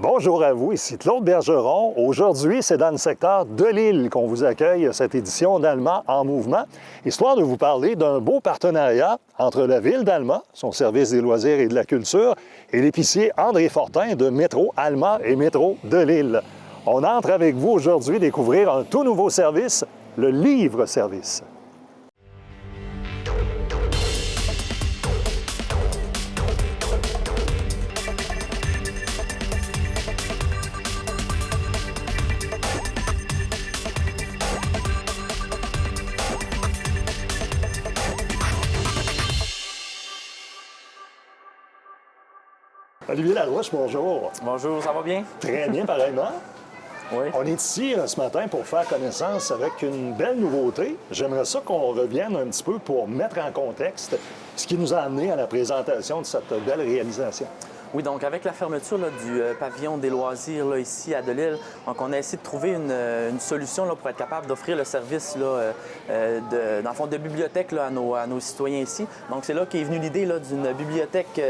Bonjour à vous, ici Claude Bergeron. Aujourd'hui, c'est dans le secteur de Lille qu'on vous accueille cette édition d'Alma en mouvement, histoire de vous parler d'un beau partenariat entre la ville d'Alma, son service des loisirs et de la culture, et l'épicier André Fortin de Métro Alma et Métro de Lille. On entre avec vous aujourd'hui découvrir un tout nouveau service, le livre-service. Olivier Larouche, bonjour. Bonjour, ça va bien? Très bien, pareillement. Oui. On est ici ce matin pour faire connaissance avec une belle nouveauté. J'aimerais ça qu'on revienne un petit peu pour mettre en contexte ce qui nous a amené à la présentation de cette belle réalisation. Oui, donc avec la fermeture du pavillon des loisirs ici à Delisle, donc on a essayé de trouver une solution pour être capable d'offrir le service dans le fond, de bibliothèque à nos citoyens ici. Donc c'est là qu'est venue l'idée d'une bibliothèque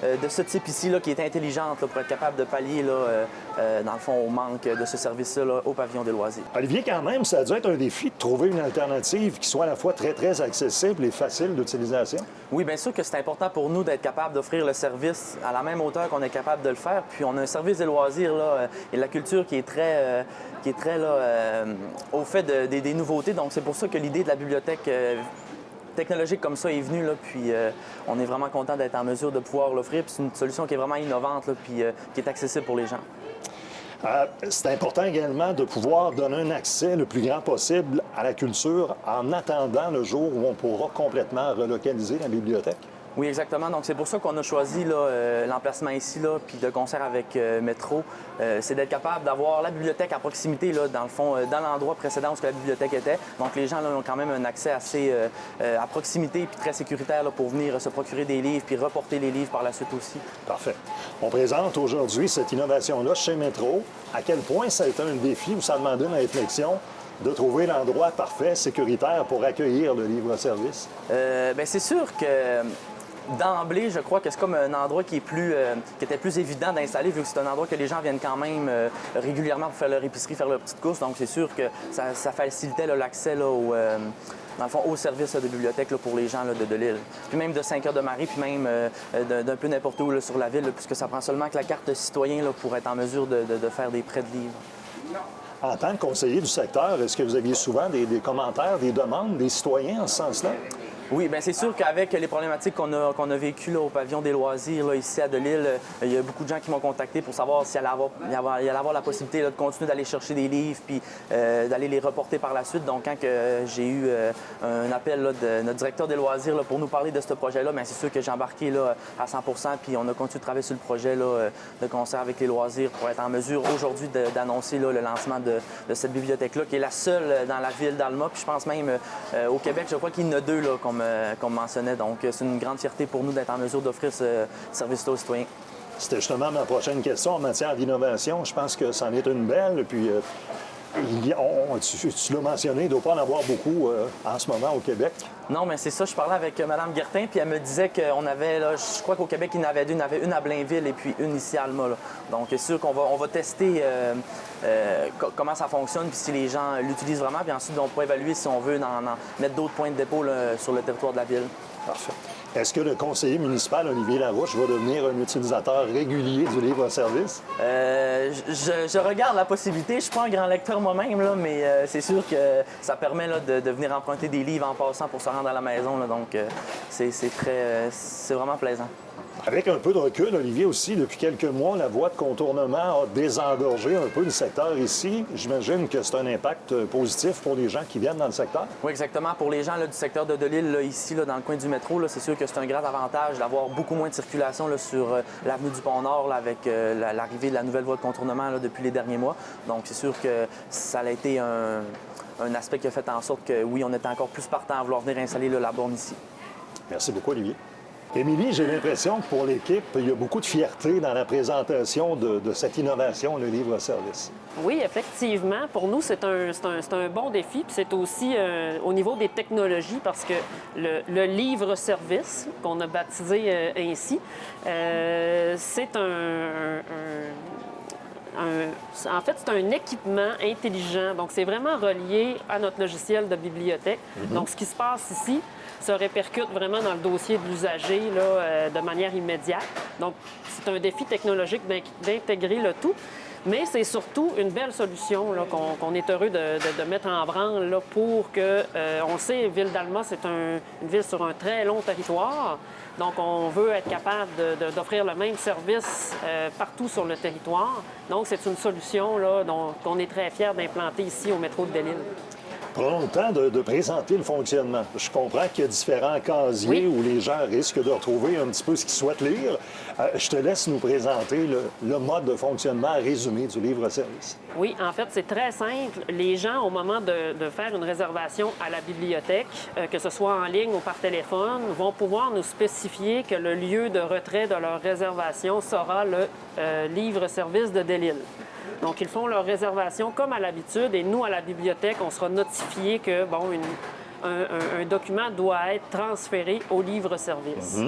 de ce type ici, qui est intelligente pour être capable de pallier, dans le fond, au manque de ce service-là au pavillon des loisirs. Olivier, quand même, ça a dû être un défi de trouver une alternative qui soit à la fois très, très accessible et facile d'utilisation. Oui, bien sûr que c'est important pour nous d'être capable d'offrir le service à la même hauteur qu'on est capable de le faire. Puis on a un service des loisirs et de la culture qui est très au fait des nouveautés. Donc c'est pour ça que l'idée de la bibliothèque technologique comme ça est venue, puis on est vraiment content d'être en mesure de pouvoir l'offrir. Puis c'est une solution qui est vraiment innovante, puis qui est accessible pour les gens. C'est important également de pouvoir donner un accès le plus grand possible à la culture en attendant le jour où on pourra complètement relocaliser la bibliothèque. Oui, exactement. Donc, c'est pour ça qu'on a choisi l'emplacement ici, puis de concert avec Métro. C'est d'être capable d'avoir la bibliothèque à proximité, dans le fond, dans l'endroit précédent où la bibliothèque était. Donc, les gens ont quand même un accès assez à proximité puis très sécuritaire pour venir se procurer des livres puis reporter les livres par la suite aussi. Parfait. On présente aujourd'hui cette innovation-là chez Métro. À quel point ça a été un défi ou ça a demandé une réflexion de trouver l'endroit parfait, sécuritaire pour accueillir le livre-service? Bien, c'est sûr que d'emblée, je crois que c'est comme un endroit qui était plus évident d'installer, vu que c'est un endroit que les gens viennent quand même régulièrement pour faire leur épicerie, faire leurs petites courses. Donc, c'est sûr que ça facilitait l'accès dans le fond, au service de bibliothèque pour les gens de Delisle. Puis même de Saint-Cœur-de-Marie, puis même d'un peu n'importe où sur la ville, puisque ça prend seulement que la carte citoyen pour être en mesure de faire des prêts de livres. En tant que conseiller du secteur, est-ce que vous aviez souvent des commentaires, des demandes des citoyens en ce sens-là? Oui, bien c'est sûr qu'avec les problématiques qu'on a vécues au pavillon des loisirs ici à Delisle, il y a beaucoup de gens qui m'ont contacté pour savoir s'il allait avoir la possibilité de continuer d'aller chercher des livres puis d'aller les reporter par la suite. Donc, quand j'ai eu un appel de notre directeur des loisirs pour nous parler de ce projet-là, bien c'est sûr que j'ai embarqué à 100 % puis on a continué de travailler sur le projet de concert avec les loisirs pour être en mesure aujourd'hui d'annoncer le lancement de cette bibliothèque-là, qui est la seule dans la ville d'Alma. Puis je pense même au Québec, je crois qu'il y en a deux qu'on mentionnait. Donc, c'est une grande fierté pour nous d'être en mesure d'offrir ce service-là aux citoyens. C'était justement ma prochaine question en matière d'innovation. Je pense que c'en est une belle. Puis, tu l'as mentionné, il ne doit pas en avoir beaucoup en ce moment au Québec. Non, mais c'est ça. Je parlais avec Mme Guertin, puis elle me disait qu'on avait, je crois qu'au Québec, il y en avait deux. Il y en avait une à Blainville et puis une ici à Alma. Donc, c'est sûr qu'on va tester comment ça fonctionne, puis si les gens l'utilisent vraiment. Puis ensuite, on pourra évaluer si on veut en mettre d'autres points de dépôt sur le territoire de la ville. Parfait. Est-ce que le conseiller municipal, Olivier Larouche, va devenir un utilisateur régulier du livre-service? Je regarde la possibilité. Je ne suis pas un grand lecteur moi-même, mais c'est sûr que ça permet de venir emprunter des livres en passant pour se rendre à la maison. Donc, c'est vraiment plaisant. Avec un peu de recul, Olivier, aussi, depuis quelques mois, la voie de contournement a désengorgé un peu le secteur ici. J'imagine que c'est un impact positif pour les gens qui viennent dans le secteur. Oui, exactement. Pour les gens du secteur de Delisle, ici, dans le coin du métro, c'est sûr que c'est un grand avantage d'avoir beaucoup moins de circulation sur l'avenue du Pont-Nord avec l'arrivée de la nouvelle voie de contournement depuis les derniers mois. Donc, c'est sûr que ça a été un aspect qui a fait en sorte que, oui, on était encore plus partant à vouloir venir installer la borne ici. Merci beaucoup, Olivier. Émilie, j'ai l'impression que pour l'équipe, il y a beaucoup de fierté dans la présentation de cette innovation, le livre-service. Oui, effectivement. Pour nous, c'est un bon défi. Puis c'est aussi au niveau des technologies, parce que le livre-service, qu'on a baptisé ainsi, c'est En fait, c'est un équipement intelligent. Donc, c'est vraiment relié à notre logiciel de bibliothèque. Donc, ce qui se passe ici se répercute vraiment dans le dossier de l'usager là, de manière immédiate. Donc, c'est un défi technologique d'intégrer le tout. Mais c'est surtout une belle solution là, qu'on est heureux de mettre en branle là, pour que, on le sait, Ville d'Alma, c'est une ville sur un très long territoire. Donc, on veut être capable d'offrir le même service partout sur le territoire. Donc, c'est une solution là, qu'on est très fiers d'implanter ici au métro de Belle-Île. Prenons le temps de présenter le fonctionnement. Je comprends qu'il y a différents casiers où les gens risquent de retrouver un petit peu ce qu'ils souhaitent lire. Je te laisse nous présenter le mode de fonctionnement résumé du livre-service. Oui, en fait, c'est très simple. Les gens, au moment de faire une réservation à la bibliothèque, que ce soit en ligne ou par téléphone, vont pouvoir nous spécifier que le lieu de retrait de leur réservation sera le livre-service de Belle-Île. Donc, ils font leur réservation comme à l'habitude et nous, à la bibliothèque, on sera notifié que, bon, un document doit être transféré au livre-service.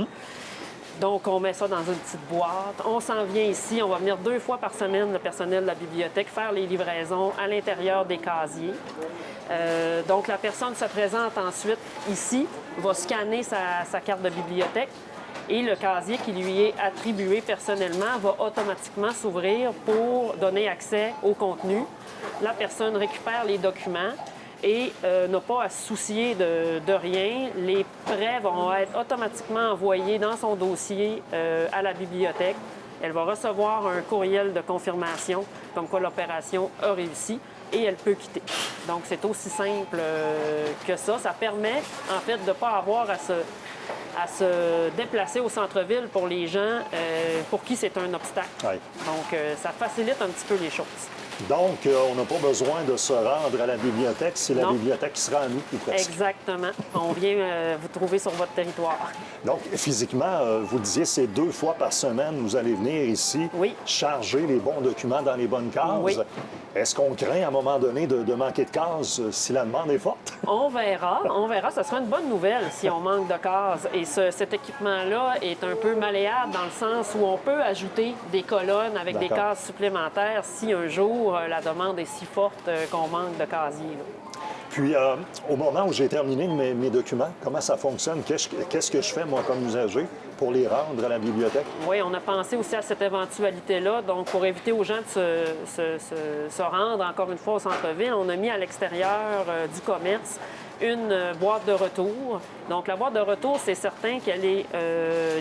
Donc, on met ça dans une petite boîte. On s'en vient ici. On va venir 2 fois par semaine, le personnel de la bibliothèque, faire les livraisons à l'intérieur des casiers. Donc, la personne se présente ensuite ici, va scanner sa carte de bibliothèque et le casier qui lui est attribué personnellement va automatiquement s'ouvrir pour donner accès au contenu. La personne récupère les documents et n'a pas à se soucier de rien. Les prêts vont être automatiquement envoyés dans son dossier à la bibliothèque. Elle va recevoir un courriel de confirmation comme quoi l'opération a réussi et elle peut quitter. Donc, c'est aussi simple que ça. Ça permet, en fait, de ne pas avoir à se déplacer au centre-ville pour les gens pour qui c'est un obstacle. Oui. Donc, ça facilite un petit peu les choses. Donc, on n'a pas besoin de se rendre à la bibliothèque, c'est la bibliothèque qui sera à nous ou presque. Exactement. On vient vous trouver sur votre territoire. Donc, physiquement, vous disiez, c'est 2 fois par semaine, vous allez venir ici charger les bons documents dans les bonnes cases. Oui. Est-ce qu'on craint à un moment donné de manquer de cases si la demande est forte? On verra. Ce sera une bonne nouvelle si on manque de cases. Et cet équipement-là est un peu malléable dans le sens où on peut ajouter des colonnes avec des cases supplémentaires si un jour la demande est si forte qu'on manque de casiers. Puis, au moment où j'ai terminé mes documents, comment ça fonctionne? Qu'est-ce que je fais, moi, comme usager, pour les rendre à la bibliothèque? Oui, on a pensé aussi à cette éventualité-là. Donc, pour éviter aux gens de se rendre, encore une fois, au centre-ville, on a mis à l'extérieur du commerce une boîte de retour. Donc, la boîte de retour, c'est certain qu'elle est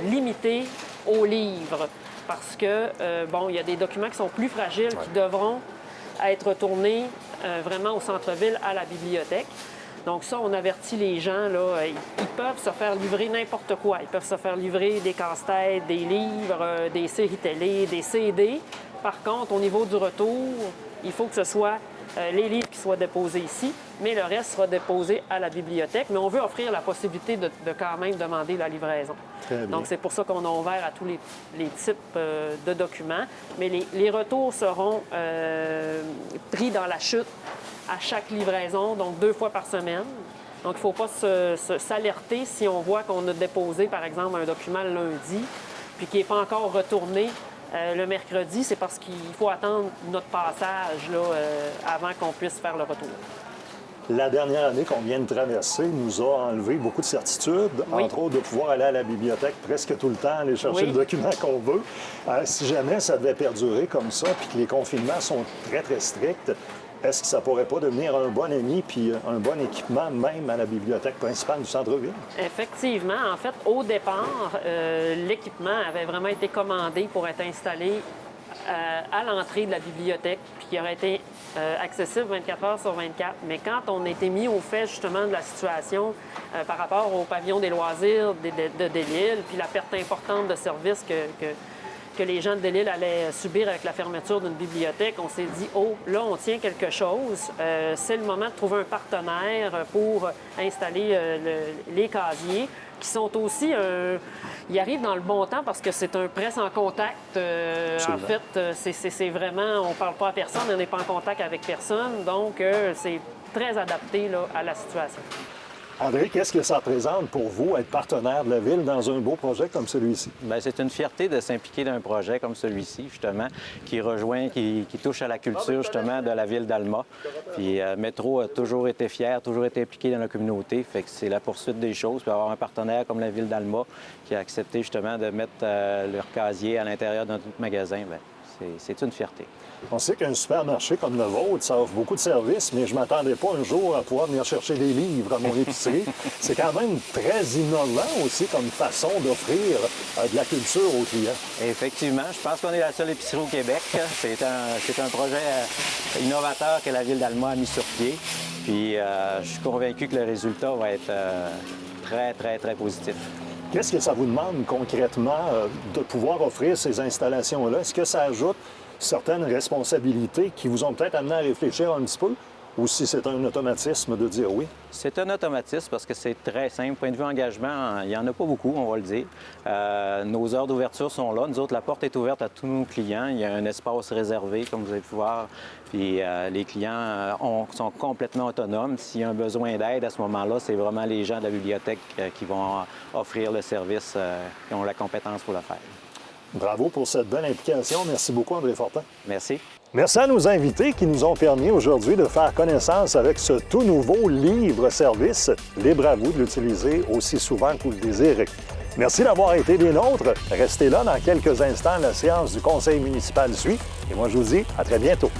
limitée aux livres parce que, bon, il y a des documents qui sont plus fragiles qui devront être retournés vraiment au centre-ville, à la bibliothèque. Donc ça, on avertit les gens, là, ils peuvent se faire livrer n'importe quoi. Ils peuvent se faire livrer des casse-têtes, des livres, des séries télé, des CD. Par contre, au niveau du retour, il faut que ce soit les livres qui soient déposés ici, mais le reste sera déposé à la bibliothèque. Mais on veut offrir la possibilité de quand même demander la livraison. Donc, c'est pour ça qu'on a ouvert à tous les types de documents. Mais les retours seront pris dans la chute à chaque livraison, donc 2 fois par semaine. Donc, il ne faut pas s'alerter si on voit qu'on a déposé, par exemple, un document le lundi, puis qu'il n'est pas encore retourné le mercredi, c'est parce qu'il faut attendre notre passage là, avant qu'on puisse faire le retour. La dernière année qu'on vient de traverser nous a enlevé beaucoup de certitudes, entre autres de pouvoir aller à la bibliothèque presque tout le temps, aller chercher le document qu'on veut. Si jamais ça devait perdurer comme ça, puis que les confinements sont très, très stricts, est-ce que ça pourrait pas devenir un bon ami puis un bon équipement même à la bibliothèque principale du centre-ville? Effectivement. En fait, au départ, l'équipement avait vraiment été commandé pour être installé à l'entrée de la bibliothèque, puis qui aurait été accessible 24 heures sur 24. Mais quand on a été mis au fait justement de la situation par rapport au pavillon des loisirs de Belle-Île, puis la perte importante de services que les gens de Belle-Île allaient subir avec la fermeture d'une bibliothèque, on s'est dit, oh, là, on tient quelque chose. C'est le moment de trouver un partenaire pour installer les casiers, qui sont aussi... ils arrivent dans le bon temps parce que c'est un prêt sans contact. En fait, c'est vraiment... On ne parle pas à personne, on n'est pas en contact avec personne. Donc, c'est très adapté là, à la situation. André, qu'est-ce que ça représente pour vous, être partenaire de la Ville dans un beau projet comme celui-ci? Bien, c'est une fierté de s'impliquer dans un projet comme celui-ci, justement, qui rejoint, qui touche à la culture, justement, de la Ville d'Alma. Puis Métro a toujours été fier, toujours été impliqué dans la communauté. Fait que c'est la poursuite des choses. Puis avoir un partenaire comme la Ville d'Alma qui a accepté, justement, de mettre leur casier à l'intérieur d'un magasin, bien, c'est une fierté. On sait qu'un supermarché comme le vôtre, ça offre beaucoup de services, mais je ne m'attendais pas un jour à pouvoir venir chercher des livres à mon épicerie. C'est quand même très innovant aussi comme façon d'offrir de la culture aux clients. Effectivement, je pense qu'on est la seule épicerie au Québec. C'est un projet innovateur que la Ville d'Alma a mis sur pied. Puis je suis convaincu que le résultat va être très, très, très positif. Qu'est-ce que ça vous demande concrètement de pouvoir offrir ces installations-là? Est-ce que ça ajoute certaines responsabilités qui vous ont peut-être amené à réfléchir un petit peu, ou si c'est un automatisme de dire oui? C'est un automatisme parce que c'est très simple. Point de vue engagement, il n'y en a pas beaucoup, on va le dire. Nos heures d'ouverture sont là. Nous autres, la porte est ouverte à tous nos clients. Il y a un espace réservé, comme vous avez pu voir. Puis les clients sont complètement autonomes. S'il y a un besoin d'aide à ce moment-là, c'est vraiment les gens de la bibliothèque qui vont offrir le service, qui ont la compétence pour le faire. Bravo pour cette belle implication. Merci beaucoup, André Fortin. Merci. Merci à nos invités qui nous ont permis aujourd'hui de faire connaissance avec ce tout nouveau livre-service. Libre à vous de l'utiliser aussi souvent que vous le désirez. Merci d'avoir été des nôtres. Restez là dans quelques instants. La séance du Conseil municipal suit. Et moi, je vous dis à très bientôt.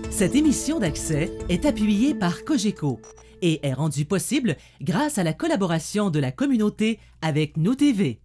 Cette émission d'Accès est appuyée par Cogeco et est rendue possible grâce à la collaboration de la communauté avec Nous TV.